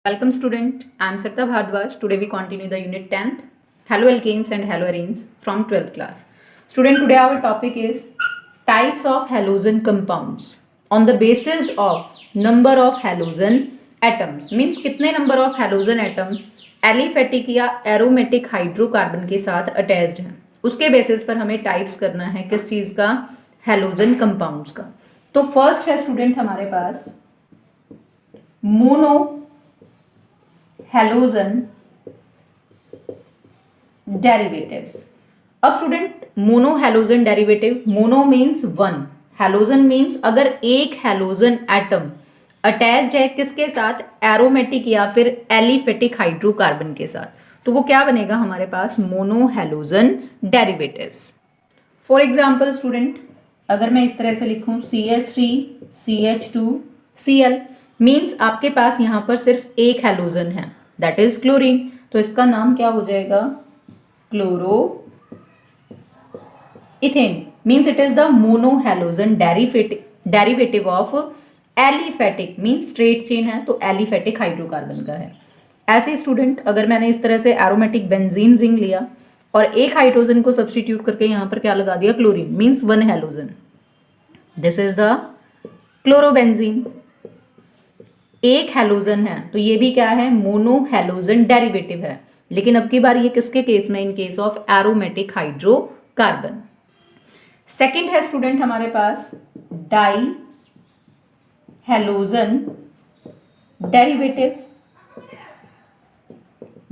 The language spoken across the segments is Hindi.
Welcome student, I am Sarita Bhardwaj. Today we continue the unit 10th, haloalkanes and haloarenes from 12th class. Student, today our topic is types of halogen compounds on the basis of number of halogen atoms. Means कितने number of halogen atom aliphatic या एरोमेटिक हाइड्रोकार्बन के साथ अटैच्ड हैं, उसके बेसिस पर हमें टाइप्स करना है किस चीज का, हेलोजन कंपाउंड्स का. तो फर्स्ट है स्टूडेंट हमारे पास मोनो हेलोजन डेरिवेटिव्स. अब student mono halogen derivative, mono means one, halogen means अगर एक हेलोजन एटम अटैच्ड है किसके साथ, एरोमेटिक या फिर एलिफेटिक हाइड्रोकार्बन के साथ, तो वो क्या बनेगा हमारे पास, mono halogen derivatives. For example student अगर मैं इस तरह से लिखूं CH3 CH2 Cl मीन्स आपके पास यहां पर सिर्फ एक हेलोजन है, दैट इज क्लोरीन, तो इसका नाम क्या हो जाएगा, chloro ethane. Means it is the mono halogen derivative of aliphatic, means straight chain है तो एलिफेटिक हाइड्रोकार्बन का है. ऐसे स्टूडेंट अगर मैंने इस तरह से एरोमेटिक बेंजीन रिंग लिया और एक हाइड्रोजन को सब्स्टिट्यूट करके यहां पर क्या लगा दिया, chlorine, means one halogen, this is the chlorobenzene. एक हेलोजन है तो ये भी क्या है, मोनो हेलोजन डेरिवेटिव है, लेकिन अब की बार ये किसके केस में, in case of aromatic hydrocarbon. Second है स्टूडेंट हमारे पास di halogen derivative.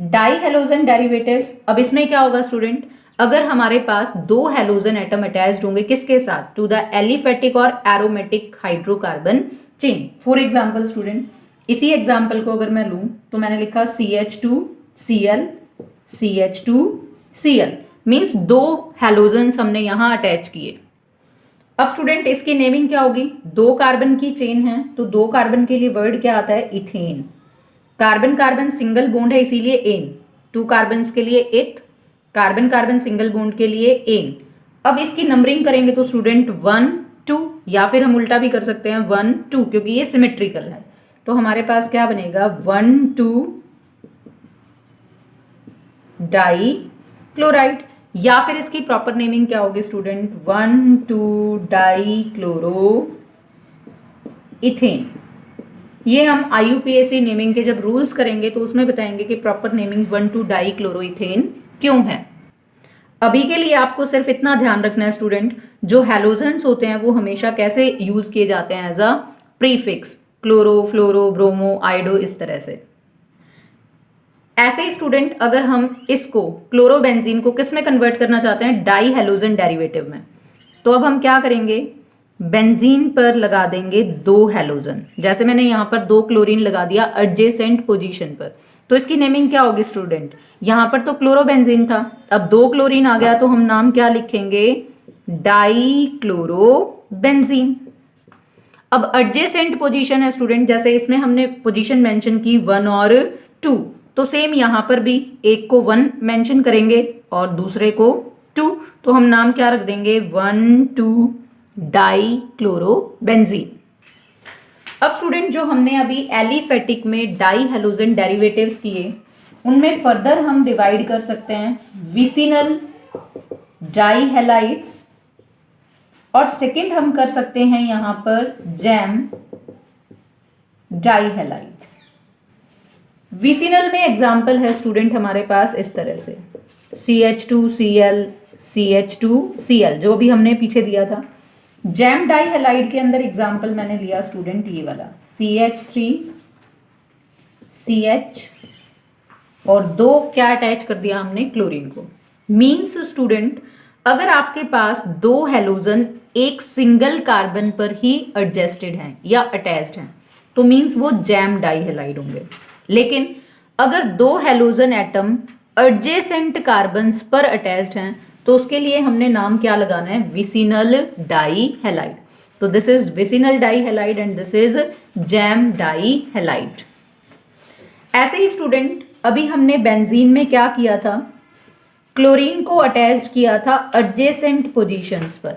Di halogen derivatives, अब इसमें क्या होगा स्टूडेंट, अगर हमारे पास दो हेलोजन एटम अटैच्ड होंगे किसके साथ, टू द एलिफेटिक और aromatic hydrocarbon chain. For example student इसी एग्जाम्पल को अगर मैं लूं तो मैंने लिखा CH2 Cl CH2 Cl means दो हेलोजन्स हमने यहां अटैच किए. अब स्टूडेंट इसकी नेमिंग क्या होगी, दो कार्बन की चेन है तो दो कार्बन के लिए वर्ड क्या आता है, ethane. Carbon carbon single bond है इसीलिए एन, टू कार्बन के लिए इथ, कार्बन कार्बन सिंगल बॉन्ड के लिए एन. अब इसकी नंबरिंग करेंगे तो स्टूडेंट 1 2, या फिर हम उल्टा भी कर सकते हैं 1 2, क्योंकि ये सिमेट्रिकल है. तो हमारे पास क्या बनेगा, 1 2 डाई क्लोराइड, या फिर इसकी प्रॉपर नेमिंग क्या होगी स्टूडेंट, 1 2 डाई क्लोरो इथेन. ये हम IUPAC नेमिंग के जब रूल्स करेंगे तो उसमें बताएंगे कि proper naming 1 2 die chloro ethane क्यों है. अभी के लिए आपको सिर्फ इतना ध्यान रखना है स्टूडेंट, जो हेलोजेंस होते हैं वो हमेशा कैसे यूज किए जाते हैं, as a prefix, chloro fluoro bromo iodo, इस तरह से. ऐसे ही स्टूडेंट अगर हम इसको क्लोरोबेंजीन को किस में कन्वर्ट करना चाहते हैं, डाई हेलोजन डेरिवेटिव में, तो अब हम क्या करेंगे, बेंजीन पर लगा देंगे दो हेलोजन. जैसे मैंने यहां पर दो क्लोरीन लगा दिया एडजेसेंट पोजीशन पर, तो इसकी नेमिंग क्या होगी स्टूडेंट, यहां पर तो क्लोरोबेंजीन था, अब दो क्लोरीन आ गया तो हम नाम क्या लिखेंगे, डाई क्लोरोबेंजीन. अब एडजेसेंट पोजीशन है स्टूडेंट, जैसे इसमें हमने पोजीशन मेंशन की 1 और 2, तो सेम यहां पर भी एक को 1 मेंशन करेंगे और दूसरे को 2, तो हम नाम क्या रख देंगे, 1 2 डाई क्लोरोबेंजीन. अब स्टूडेंट जो हमने अभी एलिफेटिक में डाई हेलोजन डेरिवेटिव्स किए, उनमें फर्दर हम डिवाइड कर सकते हैं विसिनल डाई हैलाइड्स, और सेकंड हम कर सकते हैं यहां पर जैम डाई हैलाइड्स. विसिनल में एग्जाम्पल है स्टूडेंट हमारे पास इस तरह से CH2 Cl CH2 Cl जो भी हमने पीछे दिया था. जैम डाई हैलाइड के अंदर एग्जाम्पल मैंने लिया स्टूडेंट ये वाला CH3 CH और दो क्या अटैच कर दिया हमने, क्लोरीन को. मीन्स स्टूडेंट अगर आपके पास दो हेलोजन एक सिंगल कार्बन पर ही एडजस्टेड हैं या अटैच्ड हैं तो मीन्स वो जैम डाई हैलाइड होंगे. लेकिन अगर दो हेलोजन एटम एडजेसेंट कार्बन्स पर अटैच्ड हैं तो उसके लिए हमने नाम क्या लगाना है, विसिनल डाई हैलाइड. तो this is vicinal di halide and this is gem di halide. ऐसे ही स्टूडेंट अभी हमने बेंजीन में क्या किया था, क्लोरीन को अटैच्ड किया था एडजेसेंट पोजीशंस पर.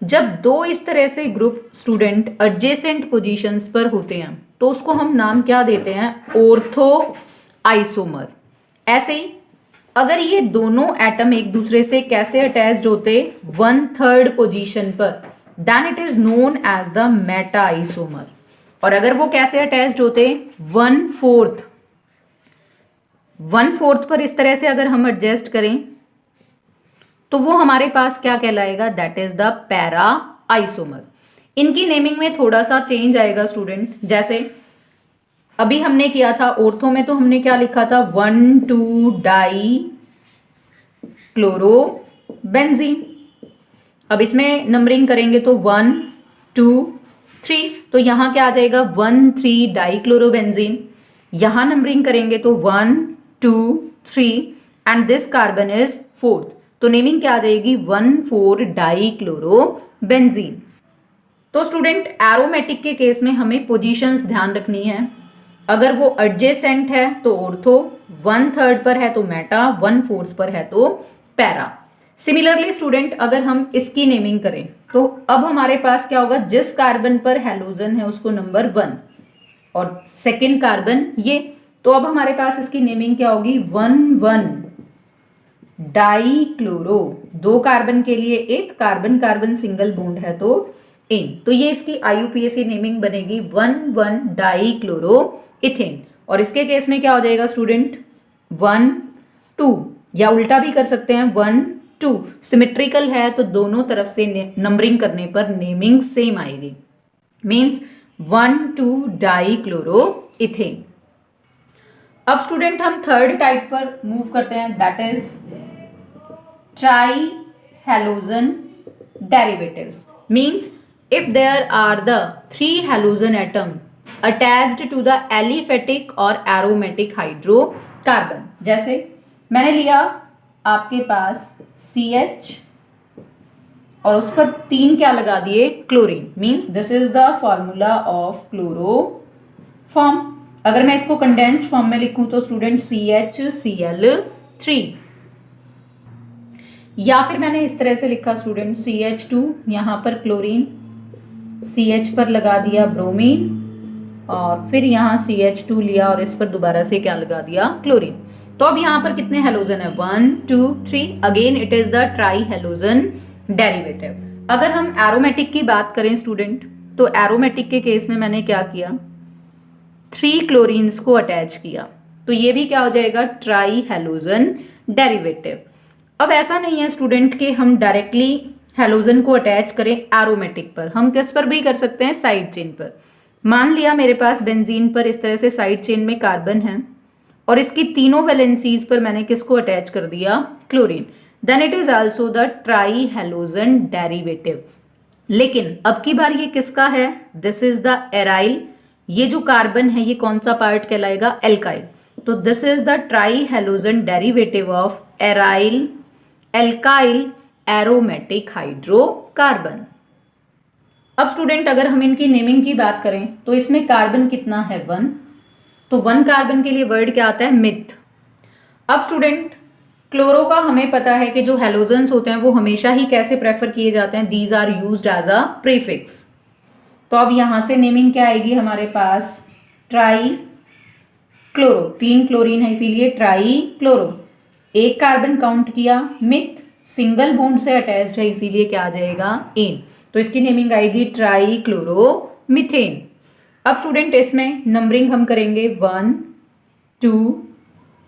जब दो इस तरह से ग्रुप स्टूडेंट एडजेसेंट पोजीशंस पर होते हैं तो उसको हम नाम क्या देते हैं, ऑर्थो आइसोमर। ऐसे ही अगर ये दोनों एटम एक दूसरे से कैसे अटैच्ड होते, 1/3 पोजीशन पर, then it is known as the meta isomer. और अगर वो कैसे अटैच्ड होते, 1/4 पर इस तरह से अगर हम एडजस्ट करें तो वो हमारे पास क्या कहलाएगा, that is the para isomer. इनकी नेमिंग में थोड़ा सा चेंज आएगा स्टूडेंट। जैसे अभी हमने किया था ऑर्थो में, तो हमने क्या लिखा था, 1,2-डाई क्लोरो बेंजीन। अब इसमें नंबरिंग करेंगे तो 1, 2, 3, तो यहां क्या आ जाएगा, 1,3-डाई क्लोरो बेंजीन। यहां नंबरिंग करेंगे तो 1, 2, 3 and this carbon is 4th, तो नेमिंग क्या आ जाएगी, 1,4-डाई क्लोरो बेंजीन। तो स्टूडेंट एरोमेटिक के केस में हमें पोजीशंस ध्यान रखनी है। अगर वो एडजेसेंट है तो ऑर्थो, 1/3 पर है तो मेटा, 1/4 पर है तो पैरा। सिमिलरली स्टूडेंट अगर हम इसकी नेमिंग करें तो अब हमारे पास क्या होगा, जिस कार्बन पर हेलोजन है उसको नंबर 1 और सेकेंड कार्बन ये, तो अब हमारे पास इसकी नेमिंग क्या होगी, 1,1-डाई क्लोरो। 2 कार्बन के लिए एक कार्बन कार्बन सिंगल बॉन्ड है तो एन, तो ये इसकी IUPAC नेमिंग बनेगी 1,1-डाई क्लोरो इथेन। और इसके केस में क्या हो जाएगा स्टूडेंट, 1, 2, या उल्टा भी कर सकते हैं, 1, 2। सिमेट्रिकल है तो दोनों तरफ से नंबरिंग करने पर नेमिंग सेम आएगी, मीन्स 1,2-डाई क्लोरो इथेन। अब स्टूडेंट हम थर्ड टाइप पर मूव करते हैं, that is try halogen derivatives. Means if there are the 3 halogen atom attached to the aliphatic और aromatic hydrocarbon। जैसे मैंने लिया आपके पास CH और उस पर 3 क्या लगा दिए, chlorine, means this is the formula of chloroform. अगर मैं इसको कंडेंस्ड फॉर्म में लिखूं तो स्टूडेंट CHCl3, या फिर मैंने इस तरह से लिखा स्टूडेंट CH2, यहां पर क्लोरीन, CH पर लगा दिया ब्रोमीन और फिर यहाँ CH2 लिया और इस पर दोबारा से क्या लगा दिया, क्लोरीन। तो अब यहाँ पर कितने हेलोजन है, 1, 2, 3। Again it is the tri halogen derivative. अगर हम एरोमेटिक की बात करें स्टूडेंट, तो एरोमेटिक के केस में मैंने क्या किया, 3 क्लोरीन्स को अटैच किया, तो ये भी क्या हो जाएगा, ट्राई हेलोजन डेरिवेटिव। अब ऐसा नहीं है स्टूडेंट कि हम डायरेक्टली हेलोजन को अटैच करें एरोमेटिक पर, हम किस पर भी कर सकते हैं, साइड चेन पर। मान लिया मेरे पास बेंजीन पर इस तरह से साइड चेन में कार्बन है और इसकी तीनों वैलेंसीज पर मैंने किसको अटैच कर दिया, chlorine, then it is also the tri halogen derivative. लेकिन अब की बार ये किसका है, दिस इज द एराइल। ये जो कार्बन है ये कौन सा पार्ट कहलाएगा, एल्काइल। तो this is the tri halogen derivative of aryl alkyl aromatic hydrocarbon. अब स्टूडेंट अगर हम इनकी नेमिंग की बात करें तो इसमें कार्बन कितना है, 1, तो 1 कार्बन के लिए वर्ड क्या आता है, मिथ। अब स्टूडेंट क्लोरो का हमें पता है कि जो हेलोजन्स होते हैं वो हमेशा ही कैसे प्रेफर किए जाते हैं, these are used as a prefix. तो अब यहां से नेमिंग क्या आएगी हमारे पास, ट्राई क्लोरो, 3 क्लोरीन है इसीलिए ट्राई क्लोरो। 1 कार्बन काउंट किया, मिथ, सिंगल बॉन्ड से अटैच्ड है इसीलिए क्या आ जाएगा, एन, तो इसकी नेमिंग आएगी ट्राई क्लोरो मीथेन। अब स्टूडेंट इसमें नंबरिंग हम करेंगे 1, 2,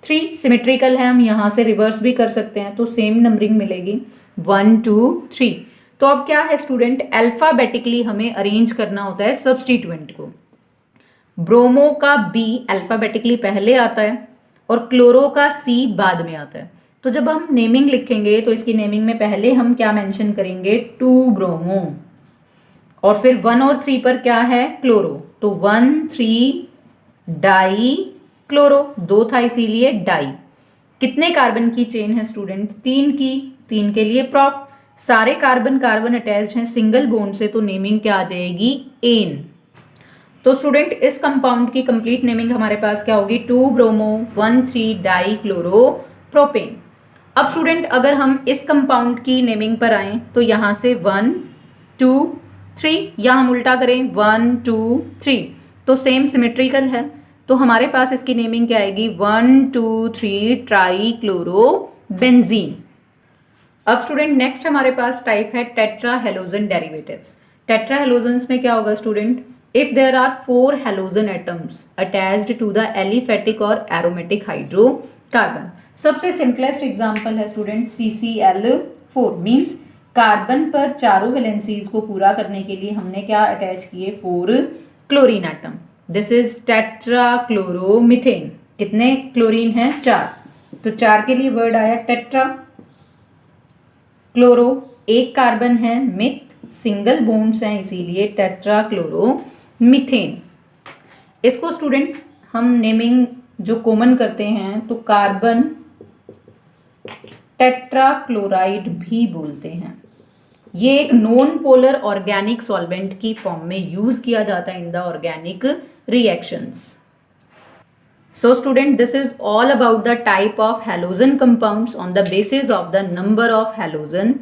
3। सिमेट्रिकल है, हम यहां से रिवर्स भी कर सकते हैं तो सेम नंबरिंग मिलेगी, 1, 2, 3। तो अब क्या है स्टूडेंट, अल्फाबेटिकली हमें अरेंज करना होता है सब्स्टिट्यूएंट को। ब्रोमो का B अल्फाबेटिकली पहले आता है और क्लोरो का C बाद में आता है। तो जब हम नेमिंग लिखेंगे तो इसकी नेमिंग में पहले हम क्या मेंशन करेंगे, 2 ब्रोमो, और फिर 1 और 3 पर क्या है, क्लोरो, तो 1, 3 डाई क्लोरो, 2 था इसीलिए डाई। कितने कार्बन की चेन है स्टूडेंट, 3 की, 3 के लिए प्रॉप, सारे कार्बन कार्बन अटैच्ड हैं सिंगल बॉन्ड से, तो नेमिंग क्या आ जाएगी, एन। तो स्टूडेंट इस कंपाउंड की कंप्लीट नेमिंग हमारे पास क्या होगी, 2 ब्रोमो 1, 3 डाई क्लोरो प्रोपेन। अब स्टूडेंट अगर हम इस कंपाउंड की नेमिंग पर आए तो यहां से 1, 2, 3, या हम उल्टा करें 1, 2, 3, तो सेम सिमेट्रिकल है, तो हमारे पास इसकी नेमिंग क्या आएगी 1 2 3 ट्राई क्लोरो बेंजीन। अब स्टूडेंट नेक्स्ट हमारे पास टाइप है tetra halogen derivatives. Tetra halogens में क्या होगा student, if there are 4 halogen atoms attached to the aliphatic और एरोमेटिक हाइड्रोकार्बन। सबसे सिंपलेस्ट एग्जांपल है स्टूडेंट CCl4 मींस कार्बन पर चारों वैलेंसीज को पूरा करने के लिए हमने क्या अटैच किए 4 chlorine atom. This is tetra chloromethane. कितने क्लोरीन हैं 4, तो 4 के लिए वर्ड आया टेट्रा। क्लोरो एक कार्बन है, मिथ सिंगल बॉन्ड्स हैं इसीलिए टेट्रा क्लोरो मीथेन। इसको स्टूडेंट हम नेमिंग जो कॉमन करते हैं तो कार्बन टेट्रा क्लोराइड भी बोलते हैं। ये एक नॉन पोलर ऑर्गेनिक सॉल्वेंट की फॉर्म में यूज किया जाता है in the organic reactions. So student, this is all about the type of halogen compounds on the basis of the number of halogen